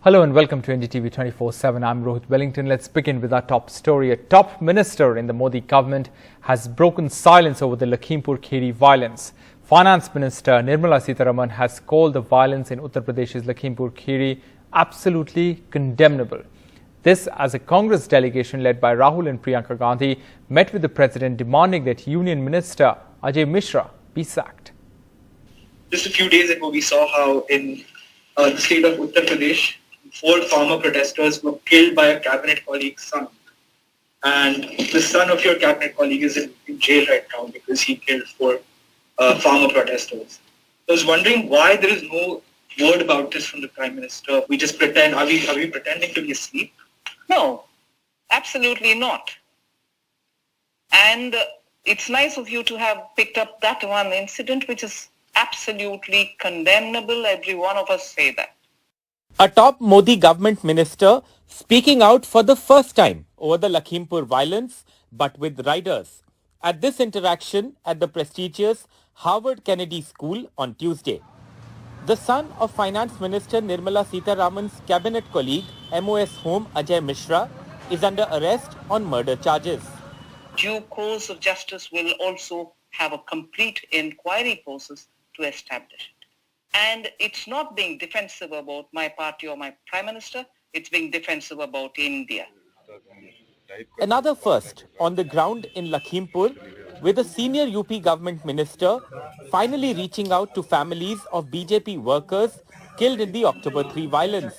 Hello and welcome to NDTV 24/7. I'm Rohit Wellington. Let's begin with our top story. A top minister in the Modi government has broken silence over the Lakhimpur Kheri violence. Finance Minister Nirmala Sitharaman has called the violence in Uttar Pradesh's Lakhimpur Kheri absolutely condemnable. This as a Congress delegation led by Rahul and Priyanka Gandhi met with the president demanding that Union Minister Ajay Mishra be sacked. Just a few days ago, we saw how in the state of Uttar Pradesh, 4 farmer protesters were killed by a cabinet colleague's son. And the son of your cabinet colleague is in jail right now because he killed 4 farmer protesters. I was wondering why there is no word about this from the Prime Minister. We just pretend, are we pretending to be asleep? No, absolutely not. And it's nice of you to have picked up that one incident, which is absolutely condemnable. Every one of us say that. A top Modi government minister speaking out for the first time over the Lakhimpur violence, but with riders, at this interaction at the prestigious Harvard Kennedy School on Tuesday. The son of Finance Minister Nirmala Sitharaman's cabinet colleague, MOS Home Ajay Mishra, is under arrest on murder charges. Due course of justice will also have a complete inquiry process to establish it. And it's not being defensive about my party or my Prime Minister, it's being defensive about India. Another first on the ground in Lakhimpur, with a senior UP government minister finally reaching out to families of BJP workers killed in the October 3 violence.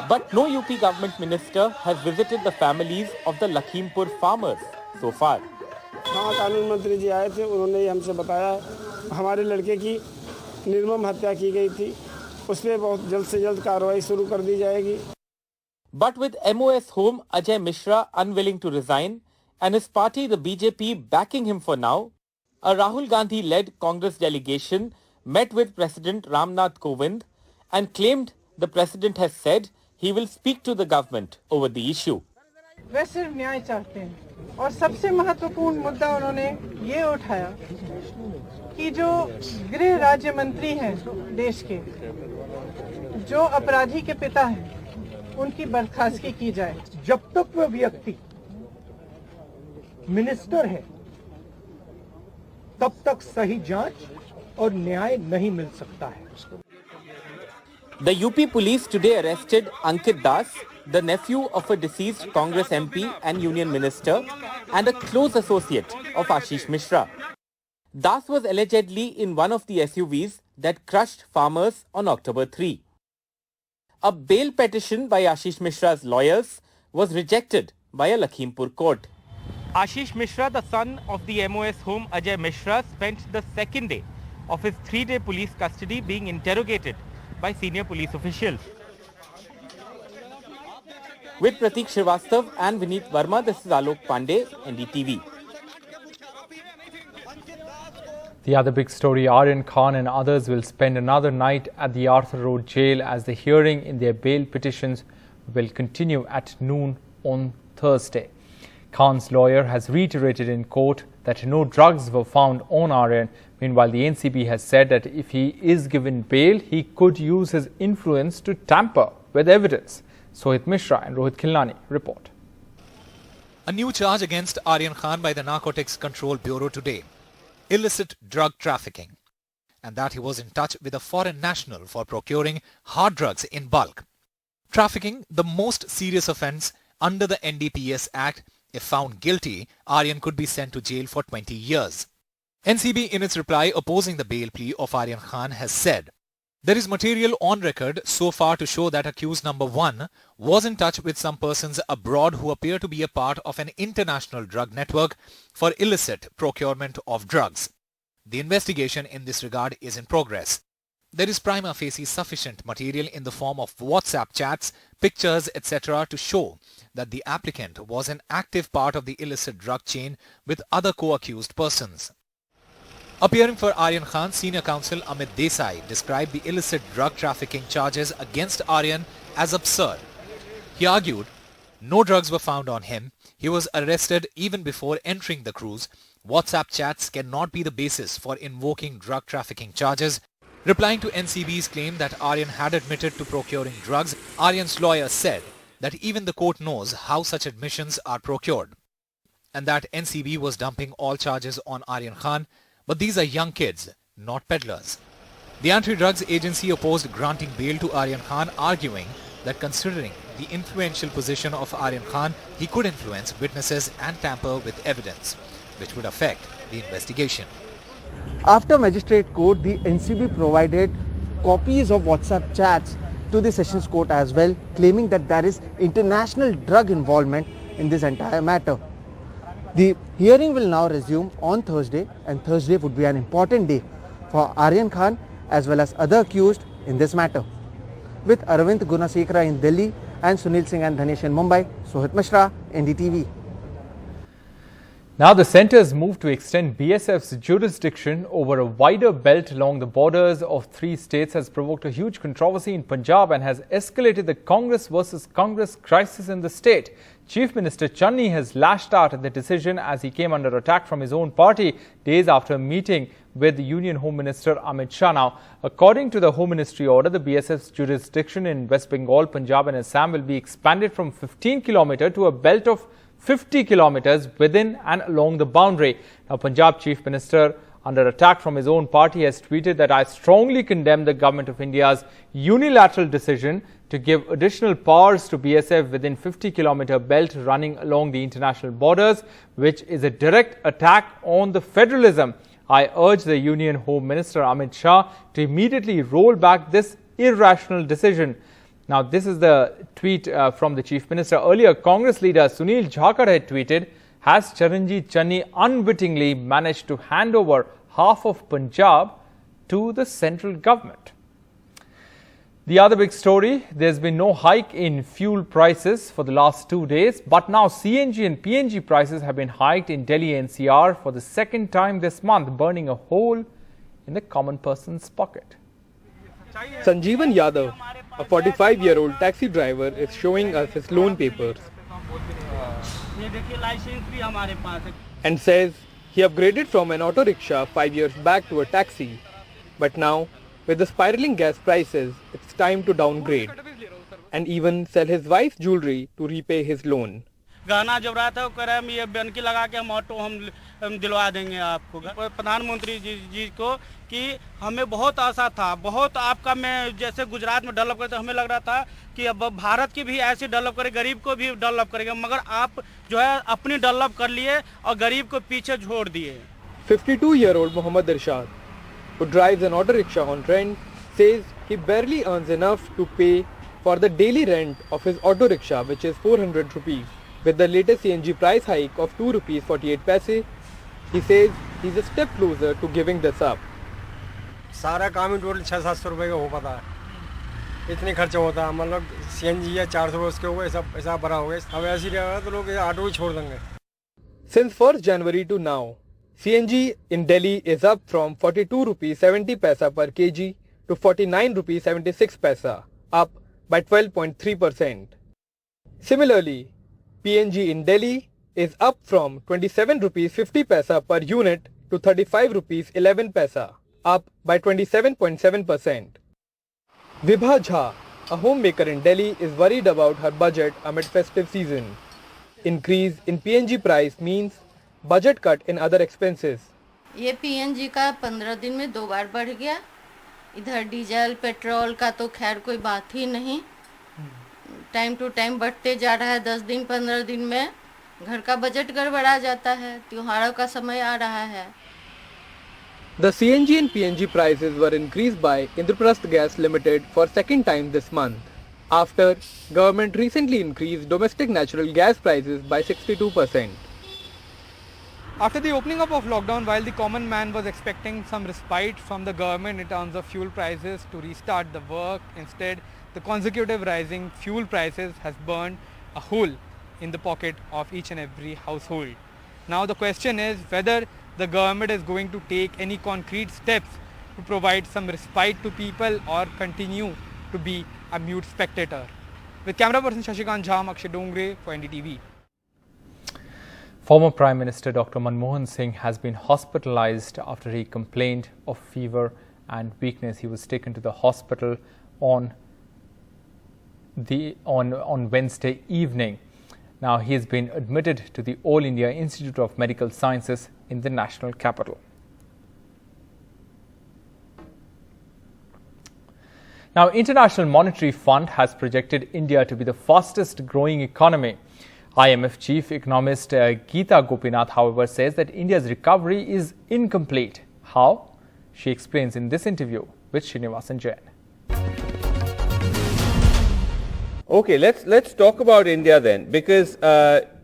But no UP government minister has visited the families of the Lakhimpur farmers so far. हाँ, कानून मंत्री जी आए थे, उन्होंने हमसे बताया हमारे लड़के की निर्मम हत्या की गई थी, उस पर बहुत जल्द से जल्द कार्रवाई शुरू कर दी जाएगी. But with MOS Home Ajay Mishra unwilling to resign and his party the BJP backing him for now, a Rahul Gandhi-led Congress delegation met with President Ramnath Kovind and claimed the president has said he will speak to the government over the issue. वे सिर्फ न्याय चाहते हैं और सबसे महत्वपूर्ण मुद्दा उन्होंने ये उठाया कि जो गृह राज्य मंत्री हैं देश के, जो अपराधी के पिता हैं, उनकी बर्खास्तगी की जाए. जब तक वह व्यक्ति मिनिस्टर है तब तक सही जांच और न्याय नहीं मिल सकता है. The UP police today arrested Ankit Das, the nephew of a deceased Congress MP and Union Minister and a close associate of Ashish Mishra. Das was allegedly in one of the SUVs that crushed farmers on October 3. A bail petition by Ashish Mishra's lawyers was rejected by a Lakhimpur court. Ashish Mishra, the son of the MOS Home Ajay Mishra, spent the second day of his 3-day police custody being interrogated by senior police officials. With Pratik Srivastav and Vineet Verma, this is Alok Pandey, NDTV. The other big story, Aryan Khan and others will spend another night at the Arthur Road jail as the hearing in their bail petitions will continue at noon on Thursday. Khan's lawyer has reiterated in court that no drugs were found on Aryan. Meanwhile, the NCB has said that if he is given bail, he could use his influence to tamper with evidence. Sohit Mishra and Rohit Khilnani report. A new charge against Aryan Khan by the Narcotics Control Bureau today. Illicit drug trafficking. And that he was in touch with a foreign national for procuring hard drugs in bulk. Trafficking, the most serious offence under the NDPS Act. If found guilty, Aryan could be sent to jail for 20 years. NCB in its reply opposing the bail plea of Aryan Khan has said, there is material on record so far to show that accused number 1 was in touch with some persons abroad who appear to be a part of an international drug network for illicit procurement of drugs. The investigation in this regard is in progress. There is prima facie sufficient material in the form of WhatsApp chats, pictures, etc. to show that the applicant was an active part of the illicit drug chain with other co-accused persons. Appearing for Aryan Khan, senior counsel Amit Desai described the illicit drug trafficking charges against Aryan as absurd. He argued, no drugs were found on him, he was arrested even before entering the cruise, WhatsApp chats cannot be the basis for invoking drug trafficking charges. Replying to NCB's claim that Aryan had admitted to procuring drugs, Aryan's lawyer said that even the court knows how such admissions are procured and that NCB was dumping all charges on Aryan Khan, but these are young kids, not peddlers. The anti-drugs agency opposed granting bail to Aryan Khan, arguing that considering the influential position of Aryan Khan, he could influence witnesses and tamper with evidence, which would affect the investigation. After magistrate court, the NCB provided copies of WhatsApp chats to the Sessions Court as well, claiming that there is international drug involvement in this entire matter. The hearing will now resume on Thursday, and Thursday would be an important day for Aryan Khan as well as other accused in this matter. With Arvind Gunasekara in Delhi and Sunil Singh and Dhanesh in Mumbai, Sohit Mishra, NDTV. Now the centre's move to extend BSF's jurisdiction over a wider belt along the borders of 3 states has provoked a huge controversy in Punjab and has escalated the Congress versus Congress crisis in the state. Chief Minister Channi has lashed out at the decision as he came under attack from his own party days after meeting with the Union Home Minister Amit Shah. Now, according to the Home Ministry order, the BSF's jurisdiction in West Bengal, Punjab and Assam will be expanded from 15 km to a belt of 50 kilometers within and along the boundary. Now, Punjab Chief Minister, under attack from his own party, has tweeted that I strongly condemn the Government of India's unilateral decision to give additional powers to BSF within 50-kilometer belt running along the international borders, which is a direct attack on the federalism. I urge the Union Home Minister Amit Shah to immediately roll back this irrational decision. Now, this is the tweet from the Chief Minister. Earlier, Congress leader Sunil Jhakar had tweeted, has Charanjit Channi unwittingly managed to hand over half of Punjab to the central government? The other big story, there's been no hike in fuel prices for the last 2 days, but now CNG and PNG prices have been hiked in Delhi NCR for the second time this month, burning a hole in the common person's pocket. Sanjeevan Yadav, a 45-year-old taxi driver, is showing us his loan papers and says he upgraded from an auto rickshaw 5 years back to a taxi, but now with the spiraling gas prices, it's time to downgrade and even sell his wife's jewelry to repay his loan. गहना जब रहा था वो कह रहा है ये बनकी लगा के हम ऑटो हम दिलवा देंगे आपको प्रधानमंत्री जी को कि हमें बहुत आशा था बहुत आपका मैं जैसे गुजरात में डेवलप करते हमें लग रहा था कि अब भारत की भी ऐसी डेवलप करे गरीब को भी डेवलप करेंगे मगर आप जो है अपनी डेवलप कर लिए और गरीब को पीछे छोड़ दिए 52-year-old Mohammad Irshad, who drives an auto rickshaw on rent, says he barely earns enough to pay for the daily rent of his auto rickshaw, which is 400 rupees. With the latest CNG price hike of 2 rupees 48 paise, he says he's a step closer to giving this up. सारा काम ही total 600-700 रुपए का हो पाता है इतने खर्चा होता है मतलब CNG या 400 रुपए उसके हुए ऐसा भरा हो गया अब ऐसे ही रहेगा तो लोग ऑटो ही छोड़ देंगे. Since 1st January to now, CNG in Delhi is up from 42 rupees 70 paisa per kg to 49 rupees 76 paisa, up by 12.3%. Similarly, PNG in Delhi is up from 27 rupees 50 paisa per unit to 35 rupees 11 paisa, up by 27.7%. Vibha Jha, a homemaker in Delhi, is worried about her budget amid festive season. Increase in PNG price means budget cut in other expenses. ये PNG का 15 दिन में 2 बार बढ़ गया. इधर diesel petrol का तो खैर कोई बात ही नहीं. टाइम टू टाइम बढ़ते जा रहा है. 10 दिन 15 दिन में घर का बजट गड़बड़ा जाता है. त्योहारों का समय आ रहा है. The CNG and PNG prices were increased by Indraprasth Gas Limited for second time this month, after government recently increased domestic natural gas prices by 62%. After the opening up of lockdown, while the common man was expecting some respite from the government in terms of fuel prices to restart the work, instead the consecutive rising fuel prices has burned a hole in the pocket of each and every household. Now the question is whether the government is going to take any concrete steps to provide some respite to people or continue to be a mute spectator. With camera person Shashikant Jha, Akshay Dongre for NDTV. Former Prime Minister Dr. Manmohan Singh has been hospitalized after he complained of fever and weakness. He was taken to the hospital on Wednesday evening. Now he has been admitted to the All India Institute of Medical Sciences in the national capital. Now, International Monetary Fund has projected India to be the fastest growing economy. IMF chief economist Geeta Gopinath, however, says that India's recovery is incomplete. How? She explains in this interview with Srinivasan Jain. Okay, let's talk about India then, because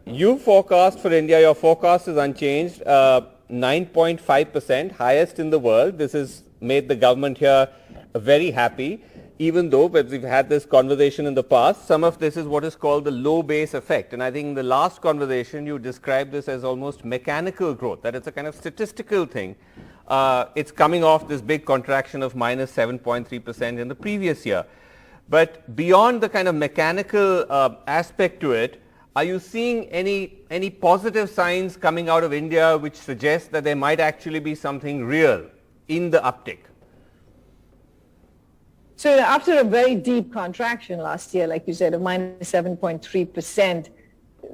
you forecast for India, your forecast is unchanged, 9.5%, highest in the world. This has made the government here very happy, even though, but we've had this conversation in the past, some of this is what is called the low base effect. And I think in the last conversation, you described this as almost mechanical growth, that it's a kind of statistical thing. It's coming off this big contraction of minus 7.3% in the previous year. But beyond the kind of mechanical aspect to it, are you seeing any positive signs coming out of India which suggest that there might actually be something real in the uptick? So after a very deep contraction last year, like you said, of minus 7.3%,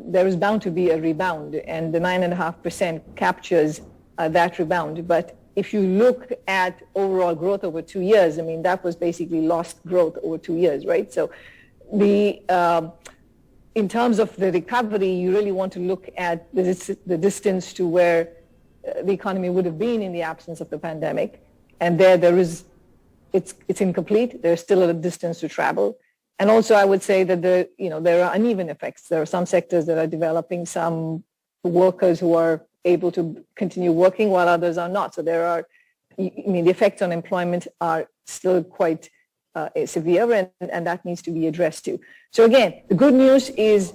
there is bound to be a rebound, and the 9.5% captures that rebound. But if you look at overall growth over 2 years, I mean, that was basically lost growth over 2 years, right? So in terms of the recovery, you really want to look at the distance to where the economy would have been in the absence of the pandemic. And there is, it's incomplete. There's still a distance to travel. And also I would say that there are uneven effects. There are some sectors that are developing, some workers who are able to continue working while others are not. So there are, the effects on employment are still quite severe, and that needs to be addressed too. So again, the good news is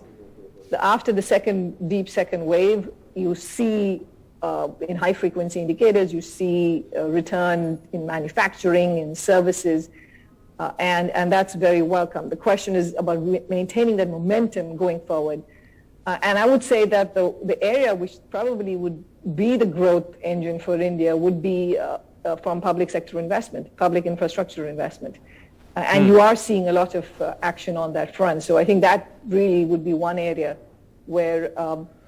that after the deep second wave, you see in high frequency indicators, you see a return in manufacturing, in services, and that's very welcome. The question is about maintaining that momentum going forward. And I would say that the area which probably would be the growth engine for India would be from public sector investment, public infrastructure investment. And you are seeing a lot of action on that front. So I think that really would be one area where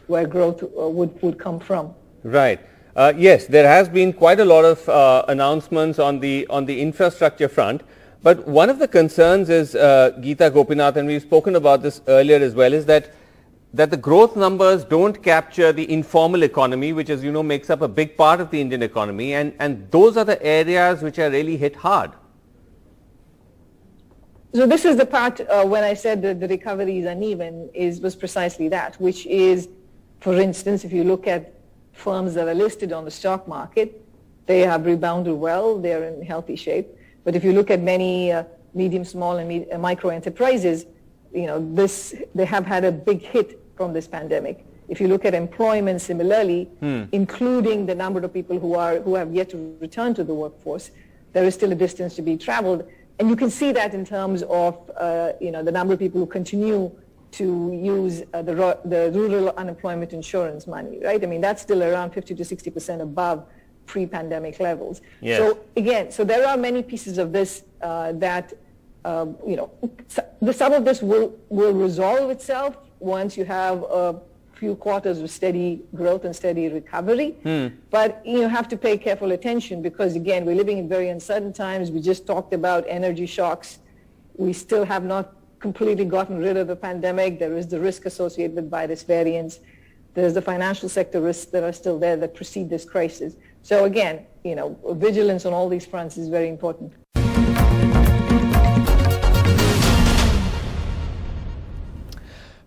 growth would come from. Right. Yes, there has been quite a lot of announcements on the infrastructure front. But one of the concerns is, Geeta Gopinath, and we've spoken about this earlier as well, is that the growth numbers don't capture the informal economy, which, as you know, makes up a big part of the Indian economy, and those are the areas which are really hit hard. So this is the part when I said that the recovery is uneven, was precisely that, which is, for instance, if you look at firms that are listed on the stock market, they have rebounded well, they're in healthy shape. But if you look at many medium, small, and micro enterprises, they have had a big hit from this pandemic. If you look at employment similarly, including the number of people who have yet to return to the workforce, there is still a distance to be traveled. And you can see that in terms of the number of people who continue to use the rural unemployment insurance money, right? I mean, that's still around 50 to 60% above pre-pandemic levels. Yes. So again, there are many pieces of this that some of this will resolve itself once you have a few quarters of steady growth and steady recovery. But you have to pay careful attention because, again, we're living in very uncertain times. We just talked about energy shocks. We still have not completely gotten rid of the pandemic. There is the risk associated with virus variants. There's the financial sector risks that are still there that precede this crisis. So again, vigilance on all these fronts is very important.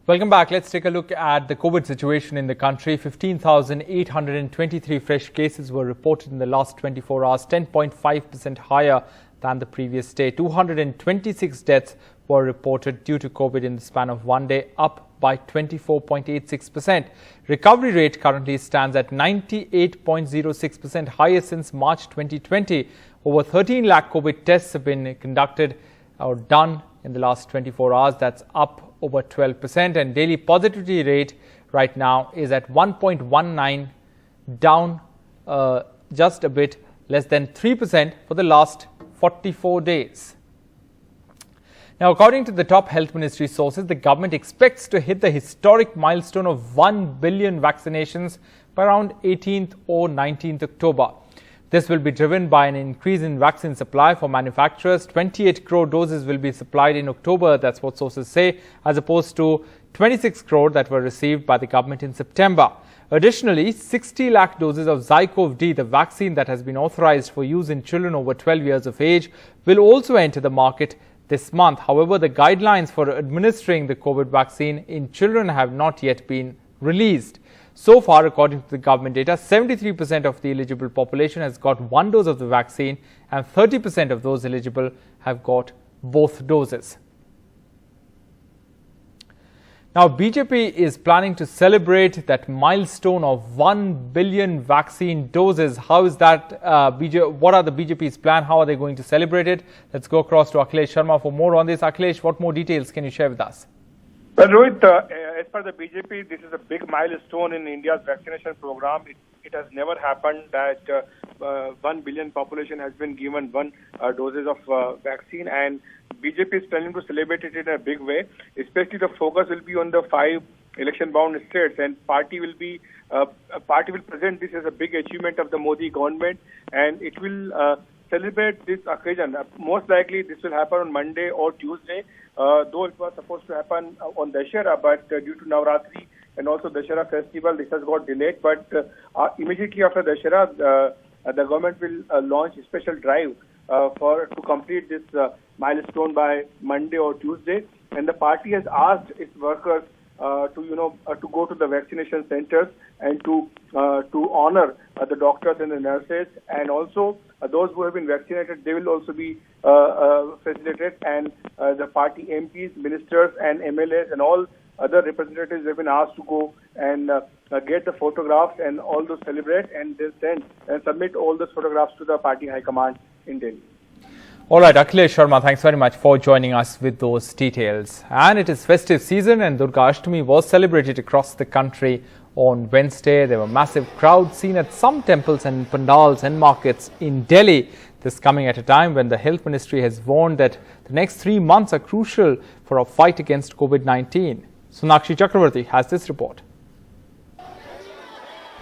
Welcome back. Let's take a look at the COVID situation in the country. 15,823 fresh cases were reported in the last 24 hours, 10.5% higher than the previous day. 226 deaths were reported due to COVID in the span of 1 day, up by 24.86%. Recovery rate currently stands at 98.06%, highest since March 2020. Over 13 lakh COVID tests have been conducted or done in the last 24 hours. That's up over 12%, and daily positivity rate right now is at 1.19, down just a bit less than 3% for the last 44 days. Now, according to the top health ministry sources, the government expects to hit the historic milestone of 1 billion vaccinations by around 18th or 19th October. This will be driven by an increase in vaccine supply for manufacturers. 28 crore doses will be supplied in October, that's what sources say, as opposed to 26 crore that were received by the government in September. Additionally, 60 lakh doses of Zycov-D, the vaccine that has been authorized for use in children over 12 years of age, will also enter the market this month. However, the guidelines for administering the COVID vaccine in children have not yet been released. So far, according to the government data, 73% of the eligible population has got one dose of the vaccine and 30% of those eligible have got both doses. Now, BJP is planning to celebrate that milestone of 1 billion vaccine doses. How is that? What are the BJP's plan? How are they going to celebrate it? Let's go across to Akhilesh Sharma for more on this. Akhilesh, what more details can you share with us? Well, Rohit, as per the BJP, this is a big milestone in India's vaccination program. It has never happened that 1 billion population has been given one doses of vaccine, and BJP is planning to celebrate it in a big way. Especially the focus will be on the 5 election-bound states, and party will present this as a big achievement of the Modi government, and it will celebrate this occasion. Most likely, this will happen on Monday or Tuesday. Though it was supposed to happen on Dussehra, but due to Navratri and also Dussehra festival, this has got delayed. But immediately after Dussehra, the government will launch a special drive to complete this milestone by Monday or Tuesday. And the party has asked its workers to go to the vaccination centers and to honor the doctors and the nurses, and also those who have been vaccinated, they will also be facilitated, and the party MPs, ministers and MLAs and all other representatives have been asked to go and get the photographs and all those celebrate, and then send and submit all those photographs to the party high command in Delhi. All right, Akhilesh Sharma, thanks very much for joining us with those details. And it is festive season, and Durga Ashtami was celebrated across the country on Wednesday. There were massive crowds seen at some temples and pandals and markets in Delhi. This coming at a time when the Health Ministry has warned that the next 3 months are crucial for our fight against COVID-19. Sonakshi Chakravarti has this report.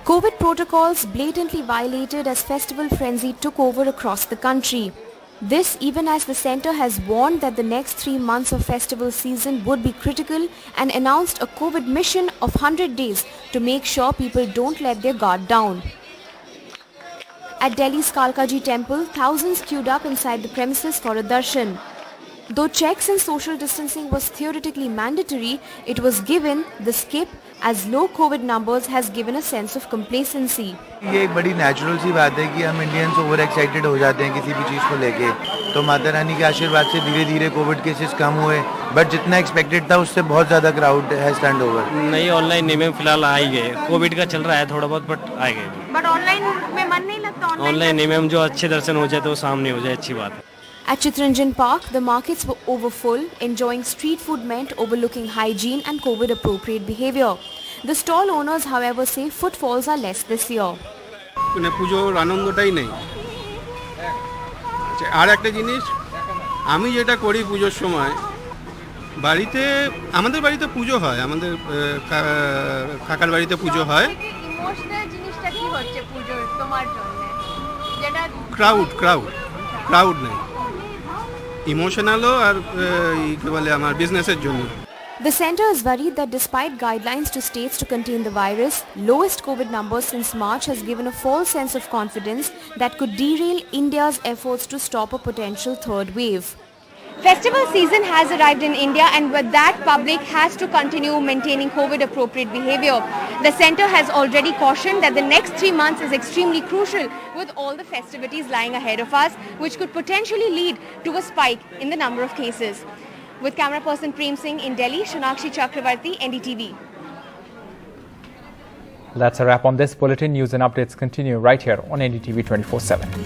COVID protocols blatantly violated as festival frenzy took over across the country. This even as the centre has warned that the next 3 months of festival season would be critical and announced a COVID mission of 100 days to make sure people don't let their guard down. At Delhi's Kalkaji temple, thousands queued up inside the premises for a darshan. Though checks and social distancing was theoretically mandatory, it was given the skip as low COVID numbers has given a sense of complacency. ये एक बड़ी natural सी बात है कि हम Indians over excited हो जाते हैं किसी भी चीज़ को लेके, तो माता रानी के आशीर्वाद से धीरे धीरे कोविड केसेस कम हुए, बट जितना एक्सपेक्टेड था उससे बहुत ज़्यादा क्राउड है स्टैंड ओवर। नहीं, ऑनलाइन नहीं में फिलहाल आ ही गए, कोविड का चल रहा है थोड़ा बहुत, बट आ गए। बट ऑनलाइन में मन नहीं लगता? ऑनलाइन नहीं में जो अच्छे दर्शन हो जाए तो सामने हो जाए, अच्छी बात है। At Chittaranjan Park, the markets were overfull, enjoying street food meant overlooking hygiene and COVID-appropriate behavior. The stall owners, however, say footfalls are less this year. মানে পুজোর আনন্দটাই নেই। আর একটা জিনিস, আমি যেটা করি পুজোর সময়, বাড়িতে আমাদের বাড়িতে পুজো হয়, আমাদের কাকার বাড়িতে পুজো হয়। ইমোশনাল জিনিসটা কি হচ্ছে পুজোর তোমার জন্য? যেটা ক্রাউড নেই। ইমোশনালও আর কি বলে আমার বিজনেসের জন্য। The centre is worried that despite guidelines to states to contain the virus, lowest COVID numbers since March has given a false sense of confidence that could derail India's efforts to stop a potential third wave. Festival season has arrived in India, and with that, public has to continue maintaining COVID-appropriate behavior. The centre has already cautioned that the next 3 months is extremely crucial with all the festivities lying ahead of us, which could potentially lead to a spike in the number of cases. With camera person Prem Singh in Delhi, Sonakshi Chakravarti, NDTV. That's a wrap on this bulletin. News and updates continue right here on NDTV 24/7.